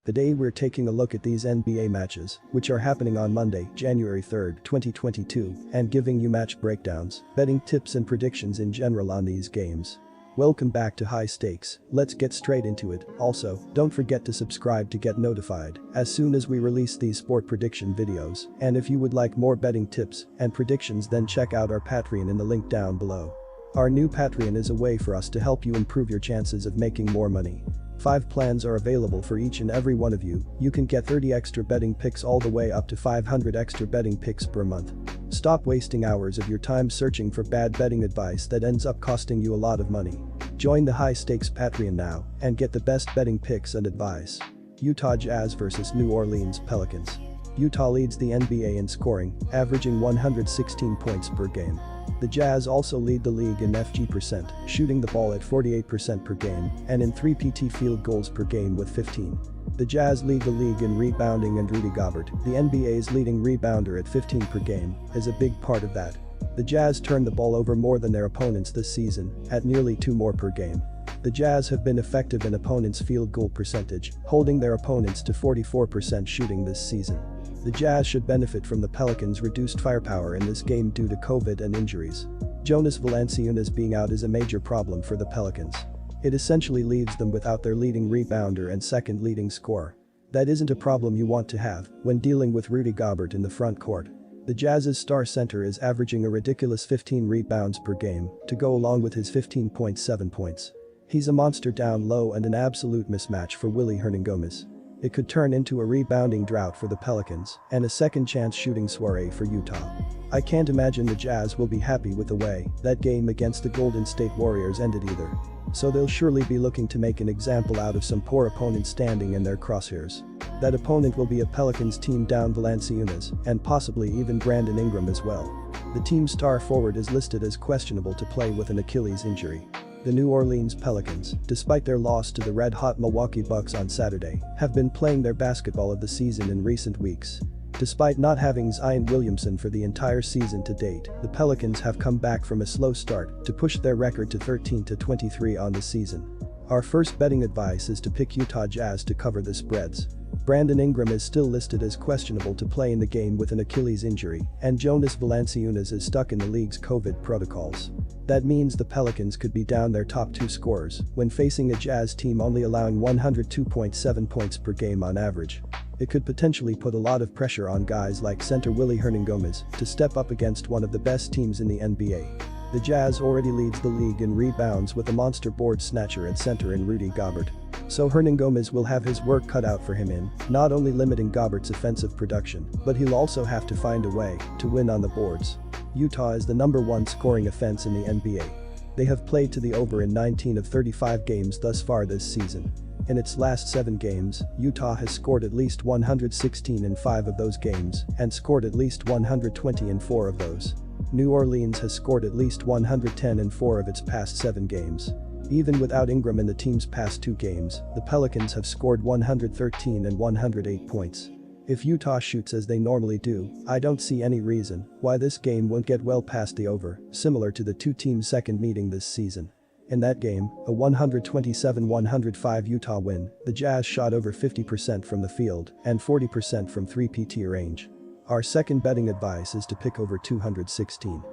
Today we're taking a look at these NBA matches, which are happening on Monday, January 3, 2022, and giving you match breakdowns, betting tips and predictions in general on these games. Welcome back to High Stakes, let's get straight into it. Also, don't forget to subscribe to get notified as soon as we release these sport prediction videos, and if you would like more betting tips and predictions, then check out our Patreon in the link down below. Our new Patreon is a way for us to help you improve your chances of making more money. 5 plans are available for each and every one of you. You can get 30 extra betting picks all the way up to 500 extra betting picks per month. Stop wasting hours of your time searching for bad betting advice that ends up costing you a lot of money. Join the High Stakes Patreon now and get the best betting picks and advice. Utah Jazz vs New Orleans Pelicans. Utah leads the NBA in scoring, averaging 116 points per game. The Jazz also lead the league in FG%, shooting the ball at 48% per game, and in 3PT field goals per game with 15. The Jazz lead the league in rebounding, and Rudy Gobert, the NBA's leading rebounder at 15 per game, is a big part of that. The Jazz turn the ball over more than their opponents this season, at nearly 2 more per game. The Jazz have been effective in opponents' field goal percentage, holding their opponents to 44% shooting this season. The Jazz should benefit from the Pelicans' reduced firepower in this game due to COVID and injuries. Jonas Valanciunas being out is a major problem for the Pelicans. It essentially leaves them without their leading rebounder and second leading scorer. That isn't a problem you want to have when dealing with Rudy Gobert in the front court. The Jazz's star center is averaging a ridiculous 15 rebounds per game to go along with his 15.7 points. He's a monster down low and an absolute mismatch for Willy Hernangomez. It could turn into a rebounding drought for the Pelicans and a second chance shooting soiree for Utah. I can't imagine the Jazz will be happy with the way that game against the Golden State Warriors ended either. So they'll surely be looking to make an example out of some poor opponent standing in their crosshairs. That opponent will be a Pelicans team down Valanciunas and possibly even Brandon Ingram as well. The team's star forward is listed as questionable to play with an Achilles injury. The New Orleans Pelicans, despite their loss to the red-hot Milwaukee Bucks on Saturday, have been playing their basketball of the season in recent weeks. Despite not having Zion Williamson for the entire season to date, the Pelicans have come back from a slow start to push their record to 13-23 on the season. Our first betting advice is to pick Utah Jazz to cover the spreads. Brandon Ingram is still listed as questionable to play in the game with an Achilles injury, and Jonas Valanciunas is stuck in the league's COVID protocols. That means the Pelicans could be down their top 2 scorers when facing a Jazz team only allowing 102.7 points per game on average. It could potentially put a lot of pressure on guys like center Willy Hernangomez to step up against one of the best teams in the NBA. The Jazz already leads the league in rebounds with a monster board snatcher at center in Rudy Gobert. So Hernangomez will have his work cut out for him in not only limiting Gobert's offensive production, but he'll also have to find a way to win on the boards. Utah is the #1 scoring offense in the NBA. They have played to the over in 19 of 35 games thus far this season. In its last 7 games, Utah has scored at least 116 in 5 of those games and scored at least 120 in 4 of those. New Orleans has scored at least 110 in 4 of its past 7 games. Even without Ingram in the team's past 2 games, the Pelicans have scored 113 and 108 points. If Utah shoots as they normally do, I don't see any reason why this game won't get well past the over, similar to the 2 teams' second meeting this season. In that game, a 127-105 Utah win, the Jazz shot over 50% from the field and 40% from 3PT range. Our second betting advice is to pick over 216.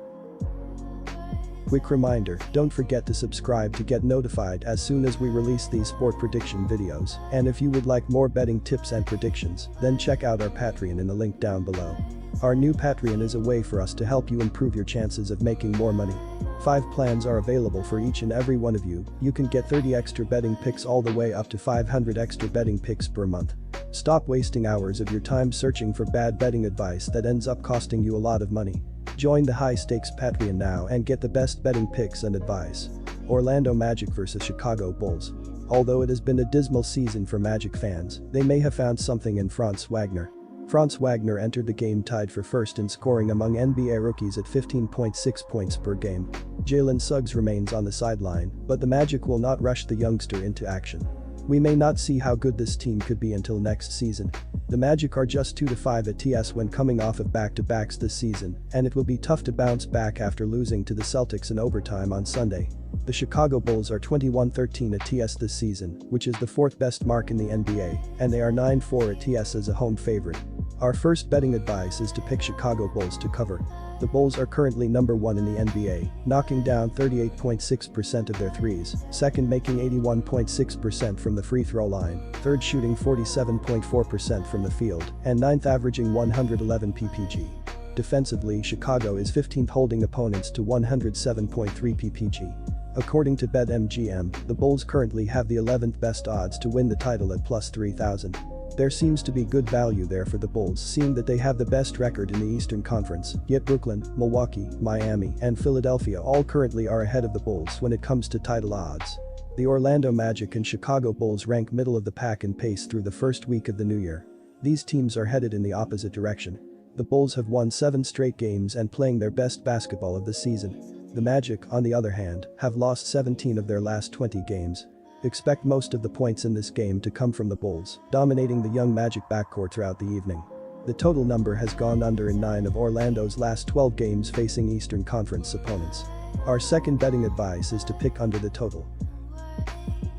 Quick reminder, don't forget to subscribe to get notified as soon as we release these sport prediction videos, and if you would like more betting tips and predictions, then check out our Patreon in the link down below. Our new Patreon is a way for us to help you improve your chances of making more money. 5 plans are available for each and every one of you. You can get 30 extra betting picks all the way up to 500 extra betting picks per month. Stop wasting hours of your time searching for bad betting advice that ends up costing you a lot of money. Join the High Stakes Patreon now and get the best betting picks and advice. Orlando Magic vs Chicago Bulls. Although it has been a dismal season for Magic fans, they may have found something in Franz Wagner. Franz Wagner entered the game tied for first in scoring among NBA rookies at 15.6 points per game. Jalen Suggs remains on the sideline, but the Magic will not rush the youngster into action. We may not see how good this team could be until next season. The Magic are just 2-5 at TS when coming off of back-to-backs this season, and it will be tough to bounce back after losing to the Celtics in overtime on Sunday. The Chicago Bulls are 21-13 at TS this season, which is the fourth best mark in the NBA, and they are 9-4 at TS as a home favorite. Our first betting advice is to pick Chicago Bulls to cover. The Bulls are currently number 1 in the NBA, knocking down 38.6% of their threes, second making 81.6% from the free throw line, third shooting 47.4% from the field, and ninth averaging 111 ppg. Defensively, Chicago is 15th, holding opponents to 107.3 ppg. According to BetMGM, the Bulls currently have the 11th best odds to win the title at plus 3,000. There seems to be good value there for the Bulls, seeing that they have the best record in the Eastern Conference, yet Brooklyn, Milwaukee, Miami, and Philadelphia all currently are ahead of the Bulls when it comes to title odds. The Orlando Magic and Chicago Bulls rank middle of the pack in pace through the first week of the new year. These teams are headed in the opposite direction. The Bulls have won 7 straight games and playing their best basketball of the season. The Magic, on the other hand, have lost 17 of their last 20 games. Expect most of the points in this game to come from the Bulls, dominating the young Magic backcourt throughout the evening. The total number has gone under in 9 of Orlando's last 12 games facing Eastern Conference opponents. Our second betting advice is to pick under the total.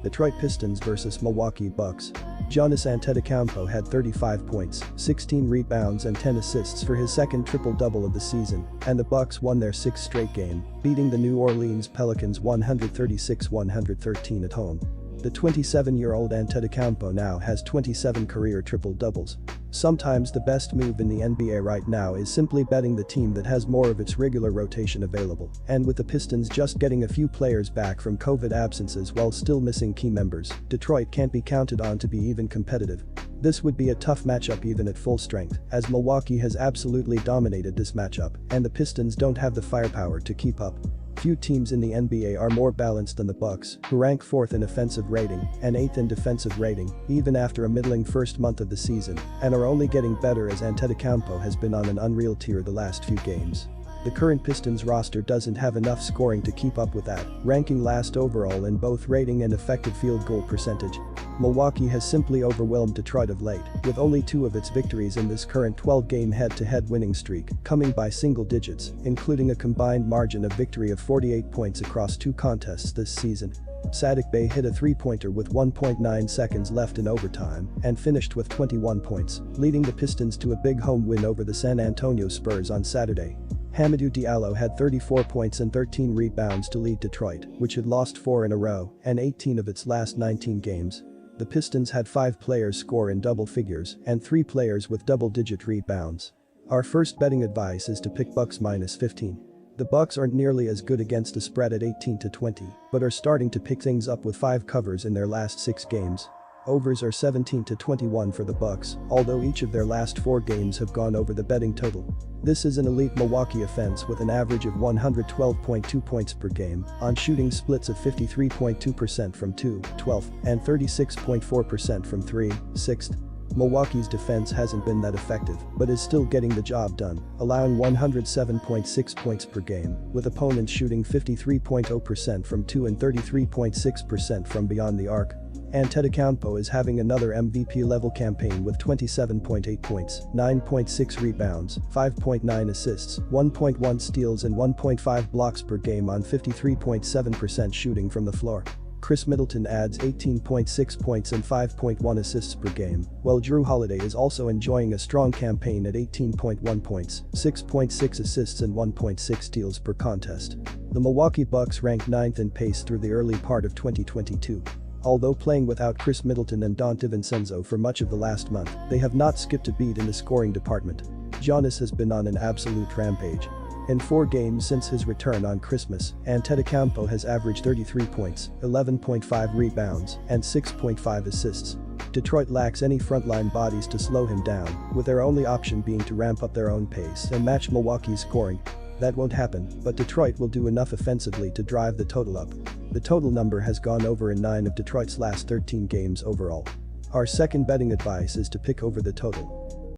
Detroit Pistons vs Milwaukee Bucks. Giannis Antetokounmpo had 35 points, 16 rebounds and 10 assists for his second triple-double of the season, and the Bucks won their 6th straight game, beating the New Orleans Pelicans 136-113 at home. The 27-year-old Antetokounmpo now has 27 career triple-doubles. Sometimes the best move in the NBA right now is simply betting the team that has more of its regular rotation available, and with the Pistons just getting a few players back from COVID absences while still missing key members, Detroit can't be counted on to be even competitive. This would be a tough matchup even at full strength, as Milwaukee has absolutely dominated this matchup, and the Pistons don't have the firepower to keep up. Few teams in the NBA are more balanced than the Bucks, who rank 4th in offensive rating and 8th in defensive rating, even after a middling first month of the season, and are only getting better as Antetokounmpo has been on an unreal tear the last few games. The current Pistons roster doesn't have enough scoring to keep up with that, ranking last overall in both rating and effective field goal percentage. Milwaukee has simply overwhelmed Detroit of late, with only 2 of its victories in this current 12-game head-to-head winning streak coming by single digits, including a combined margin of victory of 48 points across 2 contests this season. Saddiq Bey hit a three-pointer with 1.9 seconds left in overtime and finished with 21 points, leading the Pistons to a big home win over the San Antonio Spurs on Saturday. Hamidou Diallo had 34 points and 13 rebounds to lead Detroit, which had lost 4 in a row and 18 of its last 19 games. The Pistons had 5 players score in double figures and 3 players with double-digit rebounds. Our first betting advice is to pick Bucks minus 15. The Bucks aren't nearly as good against the spread at 18-20, but are starting to pick things up with 5 covers in their last 6 games. Overs are 17-21 for the Bucks, although each of their last 4 games have gone over the betting total. This is an elite Milwaukee offense with an average of 112.2 points per game on shooting splits of 53.2% from 2, 12, and 36.4% from 3, 6th. Milwaukee's defense hasn't been that effective, but is still getting the job done, allowing 107.6 points per game, with opponents shooting 53.0% from 2 and 33.6% from beyond the arc. Antetokounmpo is having another MVP-level campaign with 27.8 points, 9.6 rebounds, 5.9 assists, 1.1 steals and 1.5 blocks per game on 53.7% shooting from the floor. Chris Middleton adds 18.6 points and 5.1 assists per game, while Jrue Holiday is also enjoying a strong campaign at 18.1 points, 6.6 assists and 1.6 steals per contest. The Milwaukee Bucks ranked 9th in pace through the early part of 2022. Although playing without Chris Middleton and Dante Vincenzo for much of the last month, they have not skipped a beat in the scoring department. Giannis has been on an absolute rampage. In 4 games since his return on Christmas, Antetokounmpo has averaged 33 points, 11.5 rebounds, and 6.5 assists. Detroit lacks any frontline bodies to slow him down, with their only option being to ramp up their own pace and match Milwaukee's scoring. That won't happen, but Detroit will do enough offensively to drive the total up. The total number has gone over in 9 of Detroit's last 13 games overall. Our second betting advice is to pick over the total.